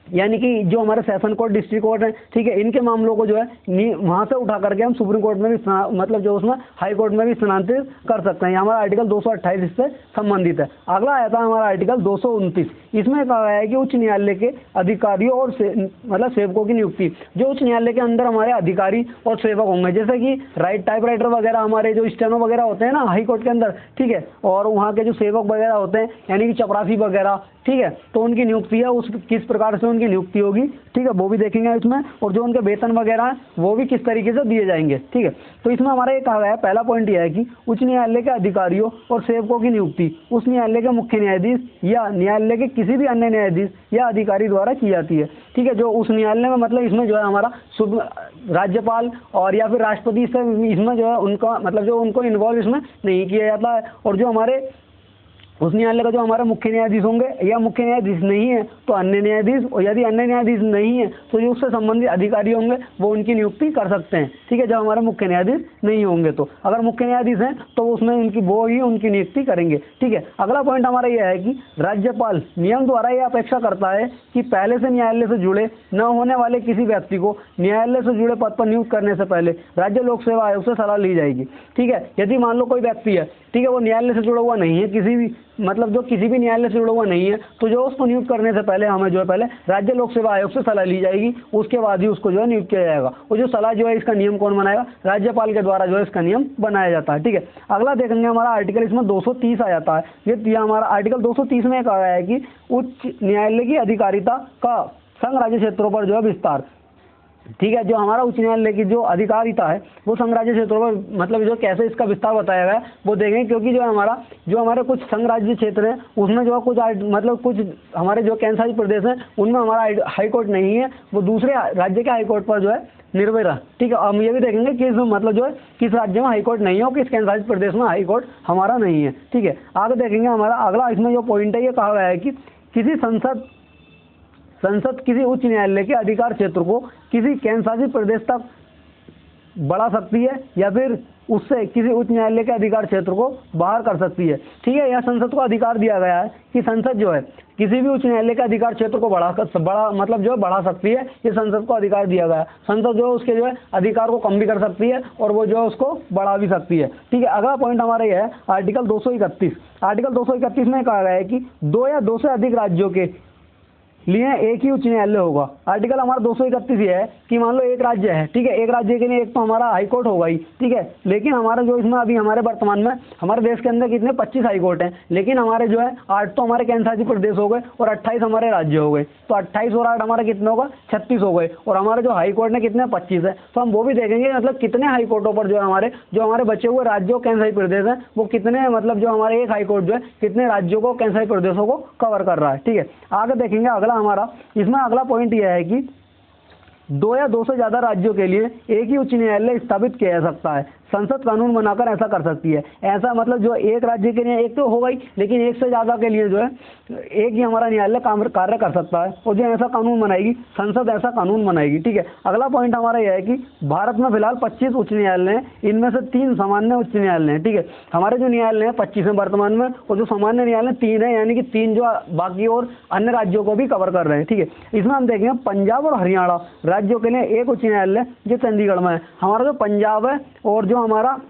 यानी कि जो हमारे सेशन कोर्ट, डिस्ट्रिक्ट कोर्ट है, ठीक है, इनके मामलों को जो है वहां से उठा करके हम सुप्रीम कोर्ट में भी, मतलब जो उसमें हाई कोर्ट में भी स्थानांतरित कर सकते हैं। ये हमारा आर्टिकल 228 इससे संबंधित है। अगला आया था हमारा आर्टिकल 229। इसमें कहा गया है कि उच्च न्यायालय के अधिकारियों और मतलब सेवकों की नियुक्ति, जो उच्च न्यायालय के अंदर हमारे अधिकारी और सेवक होंगे, जैसे कि टाइप राइटर वगैरह, हमारे जो स्टेनो वगैरह होते हैं ना हाई कोर्ट के अंदर, ठीक है, और वहाँ के जो सेवक वगैरह होते हैं, यानी कि चपरासी वगैरह, ठीक है, तो उनकी नियुक्ति है, उस किस प्रकार से उनकी नियुक्ति होगी, ठीक है, वो भी देखेंगे इसमें, और जो उनके वेतन वगैरह हैं वो भी किस तरीके से दिए जाएंगे। ठीक है, तो इसमें हमारा ये कहा गया है, पहला पॉइंट ये है कि उच्च न्यायालय के अधिकारियों और सेवकों की नियुक्ति उस न्यायालय के मुख्य न्यायाधीश या न्यायालय के किसी भी अन्य न्यायाधीश या अधिकारी द्वारा की जाती है। ठीक है, जो उस न्यायालय में, मतलब इसमें जो है हमारा राज्यपाल और या फिर राष्ट्रपति से इसमें जो है उनका, मतलब जो उनको इन्वॉल्व इसमें नहीं किया जाता है। और जो हमारे उस न्यायालय का जो हमारे मुख्य न्यायाधीश होंगे, या मुख्य न्यायाधीश नहीं है तो अन्य न्यायाधीश, और यदि अन्य न्यायाधीश नहीं है तो जो उससे संबंधित अधिकारी होंगे वो उनकी नियुक्ति कर सकते हैं। ठीक है, जब हमारे मुख्य न्यायाधीश नहीं होंगे तो, अगर मुख्य न्यायाधीश हैं तो उसमें उनकी, वो ही उनकी नियुक्ति करेंगे। ठीक है, अगला पॉइंट हमारा यह है कि राज्यपाल नियम द्वारा यह अपेक्षा करता है कि पहले से न्यायालय से जुड़े न होने वाले किसी व्यक्ति को न्यायालय से जुड़े पद पर नियुक्त करने से पहले राज्य लोक सेवा आयोग से सलाह ली जाएगी। ठीक है, यदि मान लो कोई व्यक्ति है, ठीक है, वो न्यायालय से जुड़ा हुआ नहीं है, किसी भी, मतलब जो किसी भी न्यायालय से जुड़ा हुआ नहीं है, तो जो उसको नियुक्त करने से पहले हमें जो है पहले राज्य लोक सेवा आयोग से सलाह ली जाएगी, उसके बाद ही उसको जो है नियुक्त किया जाएगा। और जो सलाह जो है, इसका नियम कौन बनाएगा? राज्यपाल के द्वारा जो है इसका नियम बनाया जाता है। ठीक है, अगला देखेंगे हमारा आर्टिकल इसमें 230 आ जाता है। ये हमारा आर्टिकल 230 में कहा गया है कि उच्च न्यायालय की अधिकारिता का संघ राज्य क्षेत्रों पर जो है विस्तार। ठीक है, जो हमारा उच्च न्यायालय की जो अधिकारिता है वो संघ राज्य क्षेत्रों पर, मतलब जो कैसे इसका विस्तार बताया गया है वो देखेंगे, क्योंकि जो हमारे कुछ संघ राज्य क्षेत्र हैं उसमें जो कुछ, मतलब कुछ हमारे जो केंद्र शासित प्रदेश हैं उनमें हमारा हाई कोर्ट नहीं है, वो दूसरे राज्य के हाई कोर्ट पर जो है निर्भर है। ठीक है, हम ये भी देखेंगे कि मतलब जो है किस राज्य में हाई कोर्ट नहीं है और किस केंद्र शासित प्रदेश में हाई कोर्ट हमारा नहीं है। ठीक है, आगे देखेंगे हमारा अगला इसमें जो पॉइंट है, ये कहा गया है कि किसी संसद किसी उच्च न्यायालय के अधिकार क्षेत्र को किसी केंद्र शासित प्रदेश तक बढ़ा सकती है या फिर उससे किसी उच्च न्यायालय के अधिकार क्षेत्र को बाहर कर सकती है। ठीक है, यह संसद को अधिकार दिया गया है कि संसद जो है किसी भी उच्च न्यायालय के अधिकार क्षेत्र को मतलब जो है बढ़ा सकती है, ये संसद को अधिकार दिया गया है। संसद जो है उसके जो है अधिकार को कम भी कर सकती है और वो जो है उसको बढ़ा भी सकती है। ठीक है, अगला पॉइंट हमारा यह है आर्टिकल 231। आर्टिकल 231 में कहा गया है कि 2 या 2 से अधिक राज्यों के लिए एक ही उच्च न्यायालय होगा। आर्टिकल हमारा 231 ये है कि मान लो एक राज्य है, ठीक है, एक राज्य के लिए एक तो हमारा हाई कोर्ट होगा ही, ठीक है, लेकिन हमारा जो इसमें अभी हमारे वर्तमान में हमारे देश के अंदर कितने 25 हाई कोर्ट हैं, लेकिन हमारे जो है 8 तो हमारे केंद्र शासित प्रदेश हो गए और 28 हमारे राज्य हो गए, तो 28 और 8 हमारे कितने होगा 36 हो गए, और हमारे जो हाई कोर्ट ने कितने 25 है। तो हम वो भी देखेंगे मतलब कितने हाई कोर्टों पर जो है हमारे बचे हुए राज्यों केंद्र शासित प्रदेश हैं वो कितने, मतलब जो हमारे एक हाई कोर्ट जो है कितने राज्यों को, केंद्र शासित प्रदेशों को कवर कर रहा है। ठीक है, आगे देखेंगे अगला हमारा इसमें अगला पॉइंट यह है कि 2 या 2 से ज्यादा राज्यों के लिए एक ही उच्च न्यायालय स्थापित किया जा सकता है। संसद कानून बनाकर ऐसा कर सकती है। ऐसा मतलब जो एक राज्य के लिए एक तो होगा ही, लेकिन एक से ज्यादा के लिए जो है एक ही हमारा न्यायालय कार्य कर सकता है, और जो ऐसा कानून बनाएगी संसद, ऐसा कानून बनाएगी। ठीक है, अगला पॉइंट हमारा यह है कि भारत में फिलहाल 25 उच्च न्यायालय हैं, इनमें से 3 सामान्य उच्च न्यायालय हैं। ठीक है, हमारे जो न्यायालय हैं 25 हैं वर्तमान में, और जो सामान्य न्यायालय 3 है, यानी कि 3 जो बाकी और अन्य राज्यों को भी कवर कर रहे हैं। ठीक है, इसमें हम देखेंगे पंजाब और हरियाणा राज्यों के लिए एक उच्च न्यायालय जो चंडीगढ़ में है। हमारा जो पंजाब है और जो हमारा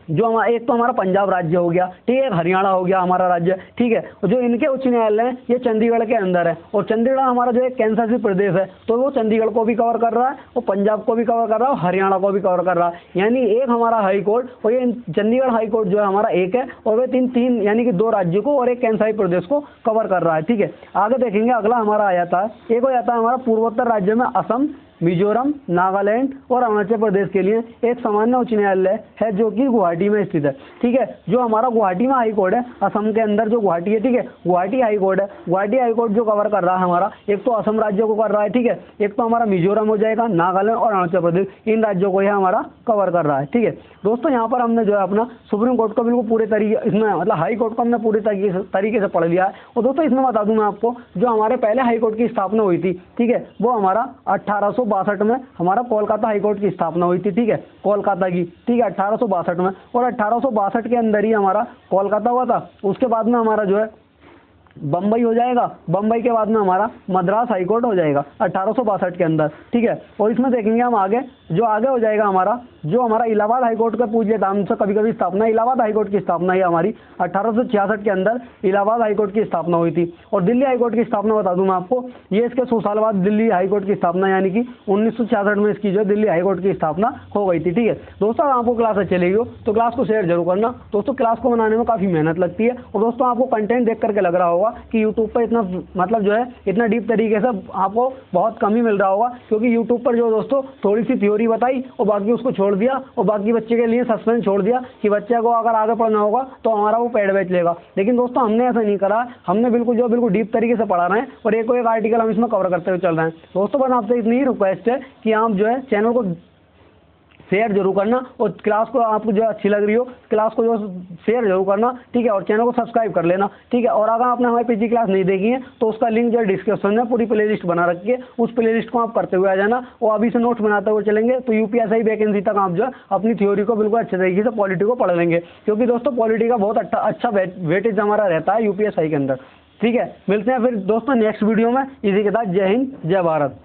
एक तो हमारा पंजाब राज्य हो गया, ठीक है, हरियाणा हो गया हमारा राज्य, ठीक है, और जो इनके उच्च न्यायालय हैं ये चंडीगढ़ के अंदर है, और चंडीगढ़ हमारा जो एक केंद्र शासित प्रदेश है, तो वो चंडीगढ़ को भी कवर कर रहा है और पंजाब को भी कवर कर रहा है और हरियाणा को भी कवर कर रहा है। यानी एक हमारा हाई कोर्ट, और ये चंडीगढ़ हाई कोर्ट जो है हमारा एक है, और वे तीन यानी कि 2 राज्यों को और एक केंद्र शासित प्रदेश को कवर कर रहा है। ठीक है, आगे देखेंगे अगला हमारा आ जाता है, एक हो जाता है हमारा पूर्वोत्तर राज्य में असम, मिजोरम, नागालैंड और अरुणाचल प्रदेश के लिए एक सामान्य उच्च न्यायालय है जो कि गुवाहाटी में स्थित है। ठीक है, जो हमारा गुवाहाटी में हाई कोर्ट है, असम के अंदर जो गुवाहाटी है, ठीक है, गुवाहाटी हाई कोर्ट है। गुवाहाटी हाई कोर्ट जो कवर कर रहा है हमारा, एक तो असम राज्य को कर रहा है, ठीक है, एक तो हमारा मिजोरम हो जाएगा, नागालैंड और अरुणाचल प्रदेश, इन राज्यों को यह हमारा कवर कर रहा है। ठीक है दोस्तों, यहाँ पर हमने जो है अपना सुप्रीम कोर्ट को बिल्कुल पूरे तरीके इसमें मतलब हाई कोर्ट को हमने पूरे तरीके से पढ़ लिया है। और दोस्तों इसमें बता दूं मैं आपको, जो हमारे पहले हाई कोर्ट की स्थापना हुई थी, ठीक है, वो हमारा 1862 में हमारा कोलकाता हाई कोर्ट की स्थापना हुई थी। ठीक है, कोलकाता की, ठीक है, 1862 में। और 1862 के अंदर ही हमारा कोलकाता हुआ था। उसके बाद में हमारा जो है बम्बई हो जाएगा, बम्बई के बाद में हमारा मद्रास हाई कोर्ट हो जाएगा 1862 के अंदर। ठीक है, और इसमें देखेंगे हम आगे, जो आगे हो जाएगा हमारा, जो हमारा इलाहाबाद हाई कोर्ट का पूछ लेता हमसे कभी कभी स्थापना, इलाहाबाद हाई कोर्ट की स्थापना है हमारी 1866 के अंदर इलाहाबाद हाई कोर्ट की स्थापना हुई थी। और दिल्ली हाई कोर्ट की स्थापना बता दूं मैं आपको, ये इसके 100 साल बाद दिल्ली हाई कोर्ट की स्थापना, यानी कि 1966 में इसकी जो दिल्ली हाई कोर्ट की स्थापना हो गई थी। ठीक है दोस्तों, अगर आपको क्लास अच्छी लगी हो तो क्लास को शेयर जरूर करना। दोस्तों क्लास को बनाने में काफ़ी मेहनत लगती है, और दोस्तों आपको कंटेंट देख करके लग रहा होगा कि यूट्यूब पर इतना मतलब जो है इतना डीप तरीके से आपको बहुत कम ही मिल रहा होगा, क्योंकि यूट्यूब पर जो दोस्तों थोड़ी सी थ्योरी बताई और बाकी उसको छोड़ दिया, और बाकी बच्चे के लिए सस्पेंस छोड़ दिया कि बच्चे को अगर आगे पढ़ना होगा तो हमारा वो पेड बैच लेगा। लेकिन दोस्तों हमने ऐसा नहीं करा, हमने बिल्कुल डीप तरीके से पढ़ा रहे हैं, और एक आर्टिकल हम इसमें कवर करते हुए चल रहे हैं। दोस्तों बस आपसे इतनी ही रिक्वेस्ट है कि आप जो है चैनल को शेयर जरूर करना, और क्लास को आपको जो अच्छी लग रही हो क्लास को जो शेयर जरूर करना। ठीक है, और चैनल को सब्सक्राइब कर लेना। ठीक है, और अगर आपने हमारी पीजी क्लास नहीं देखी है तो उसका लिंक जो है डिस्क्रिप्शन में पूरी प्लेलिस्ट बना रखी है, उस प्लेलिस्ट को आप करते हुए आ जाना, और अभी से नोट्स बनाते हुए चलेंगे तो यूपीएससी वैकेंसी तक आप जो है अपनी थ्योरी को बिल्कुल अच्छे तरीके से पॉलिटी को पढ़ लेंगे, क्योंकि दोस्तों पॉलिटी का बहुत अच्छा वेटेज हमारा रहता है यूपीएससी के अंदर। ठीक है, मिलते हैं फिर दोस्तों नेक्स्ट वीडियो में इसी के साथ। जय हिंद, जय भारत।